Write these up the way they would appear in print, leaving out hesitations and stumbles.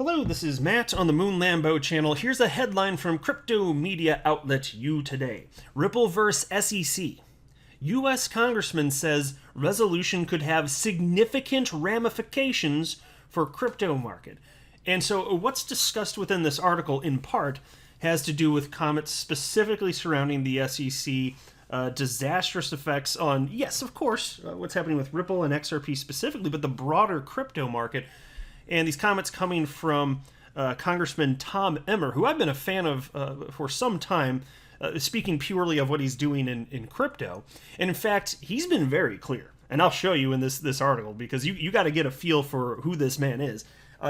Hello, this is Matt on the Moon Lambo channel. Here's a headline from crypto media outlet U Today. Ripple vs. SEC. U.S. Congressman says resolution could have significant ramifications for crypto market. And so what's discussed within this article, in part, has to do with comments specifically surrounding the SEC, disastrous effects on, yes, of course, what's happening with Ripple and XRP specifically, but the broader crypto market. And these comments coming from Congressman Tom Emmer, who I've been a fan of for some time, speaking purely of what he's doing in crypto. And in fact, he's been very clear. And I'll show you in this article, because you got to get a feel for who this man is.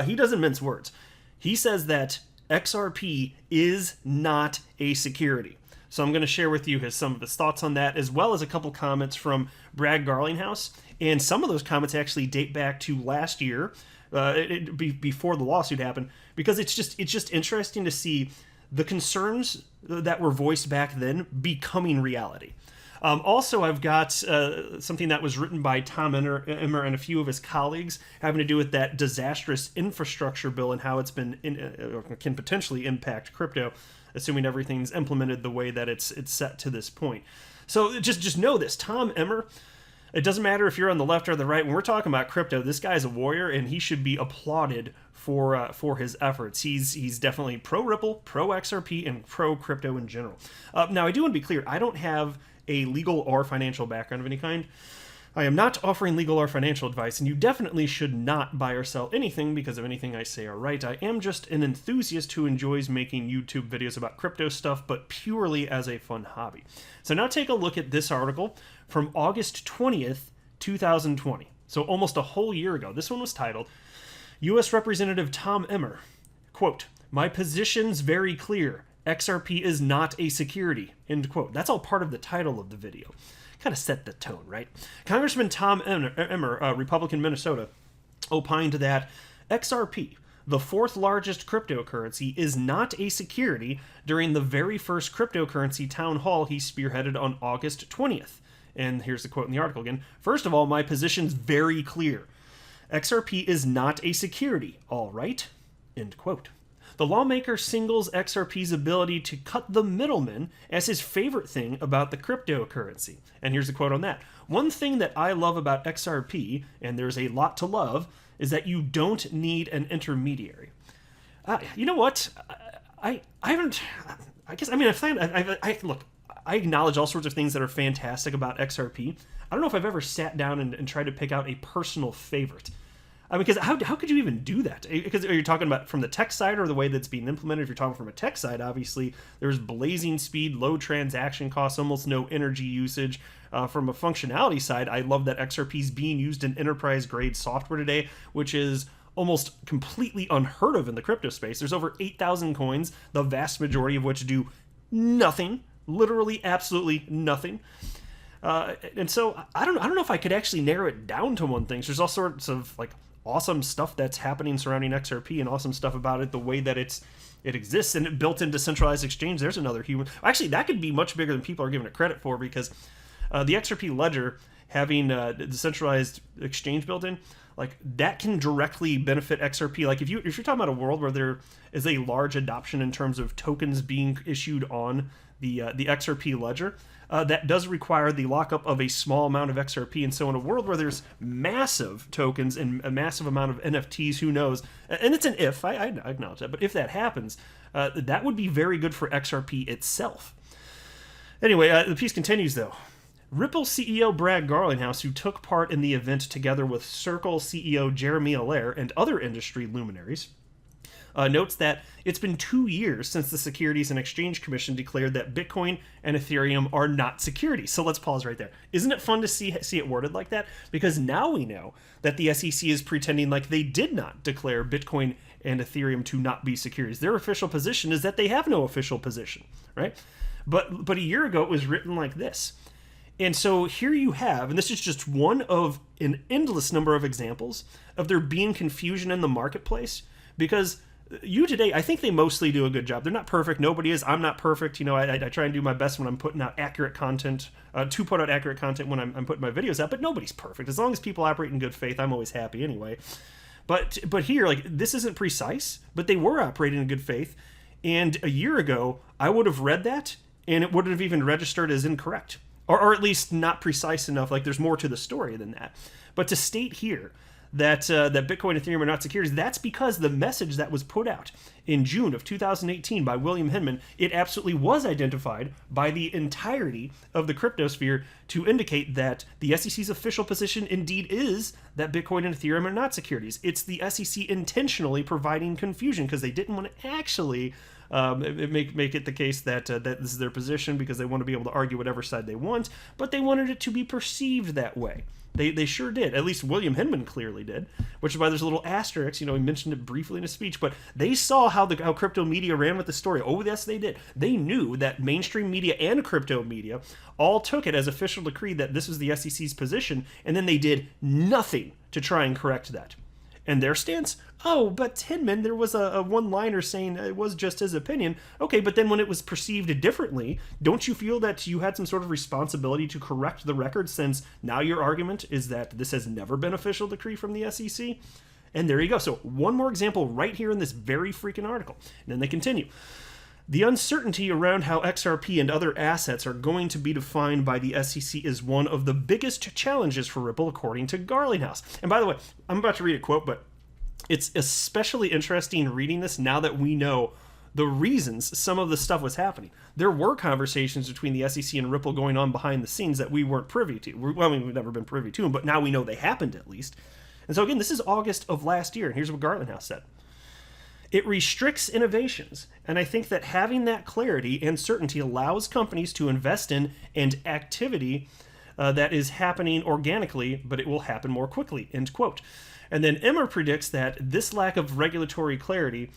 He doesn't mince words. He says that XRP is not a security. So I'm going to share with you some of his thoughts on that, as well as a couple comments from Brad Garlinghouse. And some of those comments actually date back to last year, before the lawsuit happened, because it's just interesting to see the concerns that were voiced back then becoming reality. Also, I've got something that was written by Tom Emmer and a few of his colleagues having to do with that disastrous infrastructure bill and how it's been can potentially impact crypto, assuming everything's implemented the way that it's set to this point. So just know this, Tom Emmer. It doesn't matter if you're on the left or the right. When we're talking about crypto, this guy's a warrior, and he should be applauded for his efforts. He's definitely pro Ripple, pro XRP, and pro crypto in general. Now, I do want to be clear. I don't have a legal or financial background of any kind. I am not offering legal or financial advice, and you definitely should not buy or sell anything because of anything I say or write. I am just an enthusiast who enjoys making YouTube videos about crypto stuff, but purely as a fun hobby. So now take a look at this article from August 20th, 2020. So almost a whole year ago. This one was titled, U.S. Representative Tom Emmer, quote, "My position's very clear. XRP is not a security," end quote. That's all part of the title of the video. Kind of set the tone, right? Congressman Tom Emmer, Republican Minnesota, opined that XRP, the fourth largest cryptocurrency, is not a security during the very first cryptocurrency town hall he spearheaded on August 20th. And here's the quote in the article again. "First of all, my position's very clear. XRP is not a security, all right?" End quote. The lawmaker singles XRP's ability to cut the middleman as his favorite thing about the cryptocurrency. And here's a quote on that. "One thing that I love about XRP, and there's a lot to love, is that you don't need an intermediary." You know what? I acknowledge all sorts of things that are fantastic about XRP. I don't know if I've ever sat down and tried to pick out a personal favorite. I mean, because how could you even do that? Because are you talking about from the tech side or the way that's being implemented? If you're talking from a tech side, obviously, there's blazing speed, low transaction costs, almost no energy usage. From a functionality side, I love that XRP is being used in enterprise-grade software today, which is almost completely unheard of in the crypto space. There's over 8,000 coins, the vast majority of which do nothing, literally absolutely nothing. And so I don't know if I could actually narrow it down to one thing. There's all sorts of awesome stuff that's happening surrounding XRP and awesome stuff about it, the way that it exists and it built into decentralized exchange. There's another human. Actually, that could be much bigger than people are giving it credit for, because the XRP ledger having decentralized exchange built in, that can directly benefit XRP. If you're talking about a world where there is a large adoption in terms of tokens being issued on the XRP ledger, that does require the lockup of a small amount of XRP. And so in a world where there's massive tokens and a massive amount of NFTs, who knows? And it's an if, I acknowledge that, but if that happens, that would be very good for XRP itself. Anyway, the piece continues though. Ripple CEO Brad Garlinghouse, who took part in the event together with Circle CEO Jeremy Allaire and other industry luminaries, notes that it's been 2 years since the Securities and Exchange Commission declared that Bitcoin and Ethereum are not securities. So let's pause right there. Isn't it fun to see it worded like that? Because now we know that the SEC is pretending like they did not declare Bitcoin and Ethereum to not be securities. Their official position is that they have no official position, right? But a year ago it was written like this. And so here you have, and this is just one of an endless number of examples of there being confusion in the marketplace, because U Today, I think they mostly do a good job. They're not perfect. Nobody is. I'm not perfect. I try and do my best when I'm putting out accurate content, to put out accurate content when I'm putting my videos out, but nobody's perfect. As long as people operate in good faith, I'm always happy anyway. But here, like, this isn't precise, but they were operating in good faith. And a year ago, I would have read that, and it wouldn't have even registered as incorrect. Or at least not precise enough, like there's more to the story than that. But to state here that that Bitcoin and Ethereum are not securities, that's because the message that was put out in June of 2018 by William Hinman, it absolutely was identified by the entirety of the cryptosphere to indicate that the SEC's official position indeed is that Bitcoin and Ethereum are not securities. It's the SEC intentionally providing confusion because they didn't want to actually make it the case that that this is their position because they want to be able to argue whatever side they want, but they wanted it to be perceived that way. They sure did. At least William Hinman clearly did, which is why there's a little asterisk. He mentioned it briefly in his speech, but they saw how crypto media ran with the story. Oh, yes, they did. They knew that mainstream media and crypto media all took it as official decree that this was the SEC's position, and then they did nothing to try and correct that. And their stance, oh, but Hinman, there was a one-liner saying it was just his opinion. Okay, but then when it was perceived differently, don't you feel that you had some sort of responsibility to correct the record, since now your argument is that this has never been official decree from the SEC? And there you go. So one more example right here in this very freaking article. And then they continue. The uncertainty around how XRP and other assets are going to be defined by the SEC is one of the biggest challenges for Ripple, according to Garlinghouse. And by the way, I'm about to read a quote, but it's especially interesting reading this now that we know the reasons some of this stuff was happening. There were conversations between the SEC and Ripple going on behind the scenes that we weren't privy to. Well, I mean, we've never been privy to them, but now we know they happened at least. And so again, this is August of last year, and here's what Garlinghouse said. It restricts innovations, and I think that having that clarity and certainty allows companies to invest in and activity that is happening organically, but it will happen more quickly, end quote. And then Emmer predicts that this lack of regulatory clarity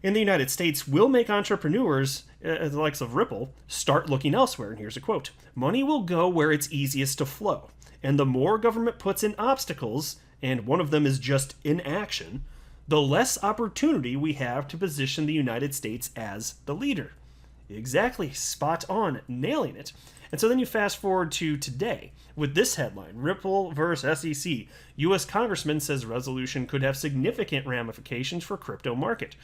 in the United States will make entrepreneurs, the likes of Ripple, start looking elsewhere. And here's a quote. Money will go where it's easiest to flow, and the more government puts in obstacles, and one of them is just inaction, the less opportunity we have to position the United States as the leader. Exactly, spot on, nailing it. And so then you fast forward to today with this headline, Ripple versus SEC. U.S. Congressman says resolution could have significant ramifications for crypto market.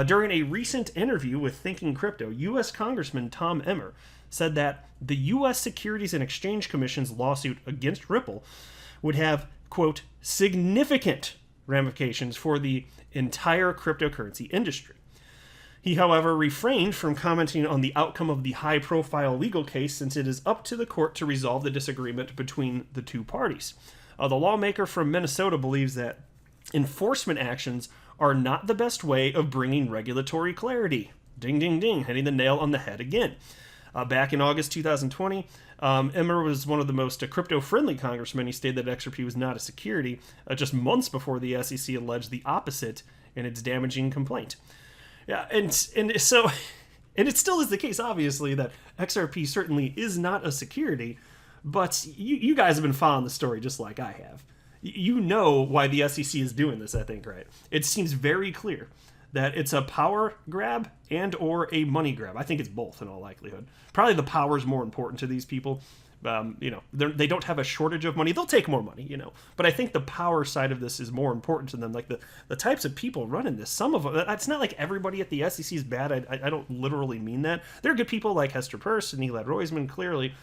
During a recent interview with Thinking Crypto, U.S. Congressman Tom Emmer said that the U.S. Securities and Exchange Commission's lawsuit against Ripple would have, quote, significant ramifications for the entire cryptocurrency industry. He, however, refrained from commenting on the outcome of the high-profile legal case since it is up to the court to resolve the disagreement between the two parties. The lawmaker from Minnesota believes that enforcement actions are not the best way of bringing regulatory clarity. Ding, ding, ding, hitting the nail on the head again. Back in August 2020, Emmer was one of the most crypto-friendly congressmen. He stated that XRP was not a security, just months before the SEC alleged the opposite in its damaging complaint. Yeah, and so, and it still is the case, obviously, that XRP certainly is not a security, but you guys have been following the story just like I have. You know why the SEC is doing this, I think, right? It seems very clear that it's a power grab and or a money grab. I think it's both in all likelihood. Probably the power is more important to these people. They don't have a shortage of money. They'll take more money, But I think the power side of this is more important to them. Like the types of people running this, some of them, it's not like everybody at the SEC is bad. I don't literally mean that. There are good people like Hester Peirce and Elad Roisman, clearly.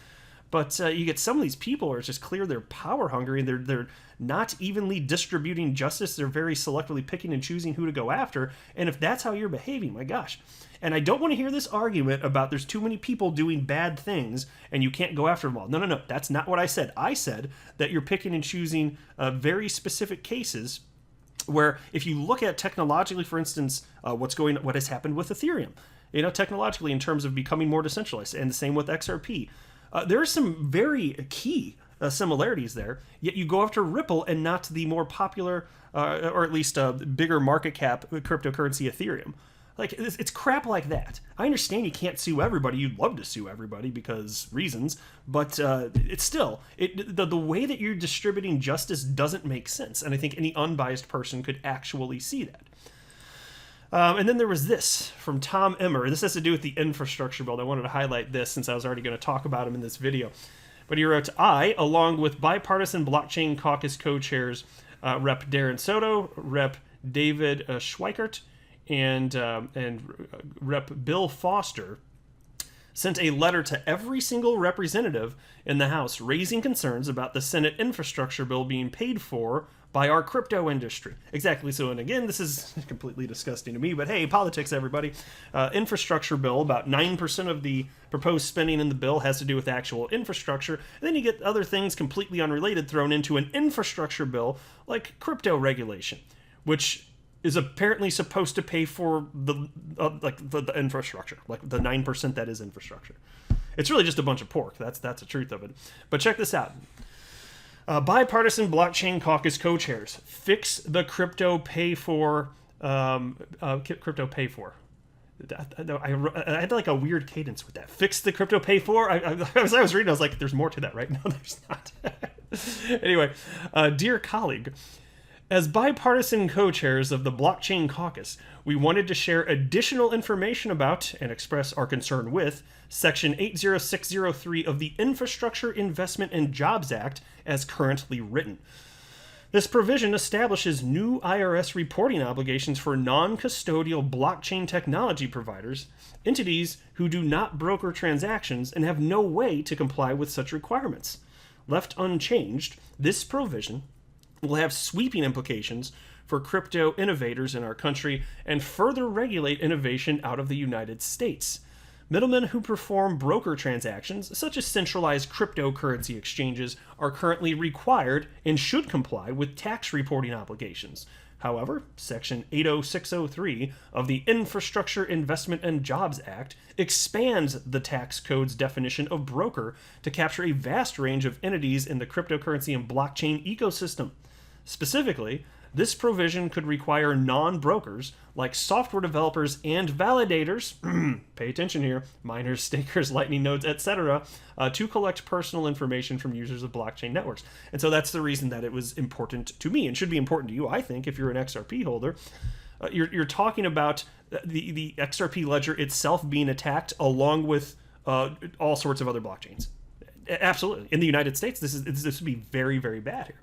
But you get some of these people where it's just clear they're power hungry and they're not evenly distributing justice. They're very selectively picking and choosing who to go after. And if that's how you're behaving, my gosh. And I don't want to hear this argument about there's too many people doing bad things and you can't go after them all. No. That's not what I said. I said that you're picking and choosing very specific cases where if you look at technologically, for instance, what has happened with Ethereum, technologically in terms of becoming more decentralized, and the same with XRP. There are some very key similarities there, yet you go after Ripple and not the more popular, or at least bigger market cap cryptocurrency Ethereum. Like, it's crap like that. I understand you can't sue everybody. You'd love to sue everybody because reasons, but it's still, the way that you're distributing justice doesn't make sense, and I think any unbiased person could actually see that. And then there was this from Tom Emmer. This has to do with the infrastructure bill. I wanted to highlight this since I was already going to talk about him in this video. But he wrote, I, along with bipartisan blockchain caucus co-chairs Rep. Darren Soto, Rep. David Schweikert, and Rep. Bill Foster sent a letter to every single representative in the House raising concerns about the Senate infrastructure bill being paid for by our crypto industry. Exactly. So, and again, this is completely disgusting to me, but hey, politics, everybody. Infrastructure bill, about 9% of the proposed spending in the bill has to do with actual infrastructure. And then you get other things completely unrelated thrown into an infrastructure bill, like crypto regulation, which is apparently supposed to pay for the infrastructure, like the 9% that is infrastructure. It's really just a bunch of pork. That's the truth of it. But check this out. Bipartisan blockchain caucus co-chairs fix the crypto pay for. Crypto pay for. I had like a weird cadence with that. Fix the crypto pay for. As I was reading, I was like, "There's more to that, right?" No, there's not. Anyway, dear colleague. As bipartisan co-chairs of the Blockchain Caucus, we wanted to share additional information about and express our concern with Section 80603 of the Infrastructure Investment and Jobs Act as currently written. This provision establishes new IRS reporting obligations for non-custodial blockchain technology providers, entities who do not broker transactions and have no way to comply with such requirements. Left unchanged, this provision will have sweeping implications for crypto innovators in our country and further regulate innovation out of the United States. Middlemen who perform broker transactions, such as centralized cryptocurrency exchanges, are currently required and should comply with tax reporting obligations. However, Section 80603 of the Infrastructure Investment and Jobs Act expands the tax code's definition of broker to capture a vast range of entities in the cryptocurrency and blockchain ecosystem. Specifically, this provision could require non-brokers, like software developers and validators, pay attention here, miners, stakers, lightning nodes, etc., to collect personal information from users of blockchain networks. And so that's the reason that it was important to me, and should be important to you, I think, if you're an XRP holder. You're talking about the XRP ledger itself being attacked along with all sorts of other blockchains. Absolutely. In the United States, this would be very, very bad here.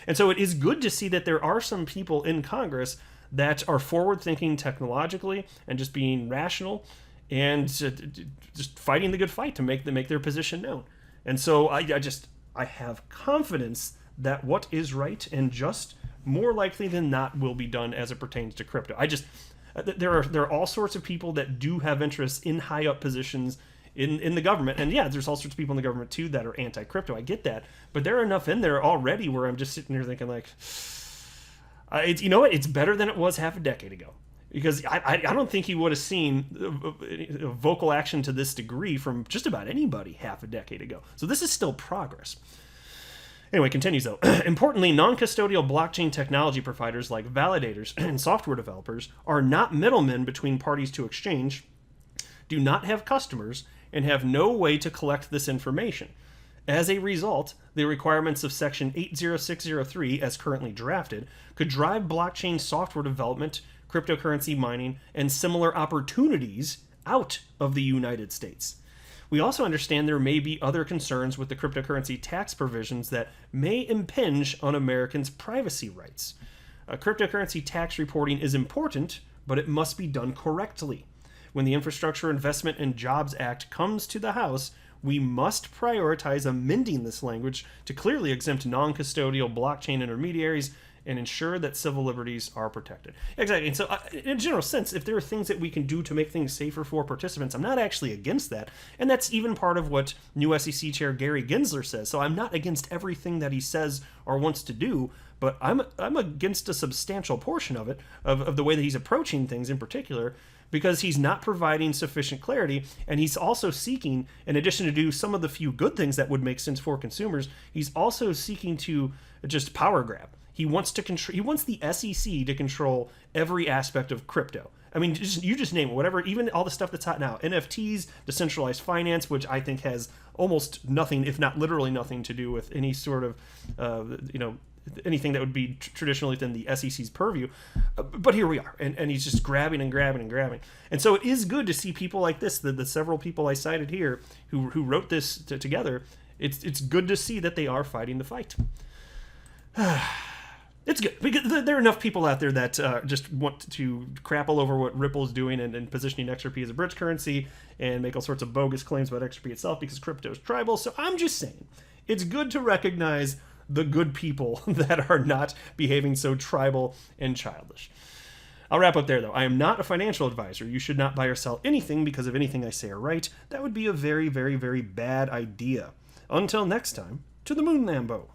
And so it is good to see that there are some people in Congress that are forward-thinking technologically and just being rational and just fighting the good fight to make their position known. And so I have confidence that what is right and just more likely than not will be done as it pertains to crypto. There are all sorts of people that do have interests in high up positions in the government, and yeah, there's all sorts of people in the government too that are anti-crypto. I get that, but there are enough in there already where I'm just sitting here thinking like, it's better than it was half a decade ago, because I don't think you would have seen vocal action to this degree from just about anybody half a decade ago. So this is still progress. Anyway, continues though. Importantly, non-custodial blockchain technology providers like validators and software developers are not middlemen between parties to exchange, do not have customers, and have no way to collect this information. As a result, the requirements of Section 80603, as currently drafted, could drive blockchain software development, cryptocurrency mining, and similar opportunities out of the United States. We also understand there may be other concerns with the cryptocurrency tax provisions that may impinge on Americans' privacy rights. Cryptocurrency tax reporting is important, but it must be done correctly. When the Infrastructure Investment and Jobs Act comes to the House, we must prioritize amending this language to clearly exempt non-custodial blockchain intermediaries and ensure that civil liberties are protected. Exactly. And so, in a general sense, if there are things that we can do to make things safer for participants, I'm not actually against that. And that's even part of what new SEC Chair Gary Gensler says. So I'm not against everything that he says or wants to do, but I'm against a substantial portion of it, of the way that he's approaching things in particular, because he's not providing sufficient clarity, and he's also seeking, in addition to do some of the few good things that would make sense for consumers, he's also seeking to just power grab. He wants to control. He wants the SEC to control every aspect of crypto. I mean, you just name it, whatever, even all the stuff that's hot now. NFTs, decentralized finance, which I think has almost nothing, if not literally nothing, to do with any sort of, anything that would be traditionally within the SEC's purview. But here we are, and he's just grabbing and grabbing and grabbing. And so it is good to see people like this, the several people I cited here who wrote this together. It's good to see that they are fighting the fight. It's good because there are enough people out there that just want to crap all over what Ripple's doing and positioning XRP as a bridge currency and make all sorts of bogus claims about XRP itself because crypto is tribal. So I'm just saying, it's good to recognize the good people that are not behaving so tribal and childish. I'll wrap up there, though. I am not a financial advisor. You should not buy or sell anything because of anything I say or write. That would be a very, very, very bad idea. Until next time, to the moon, Lambo.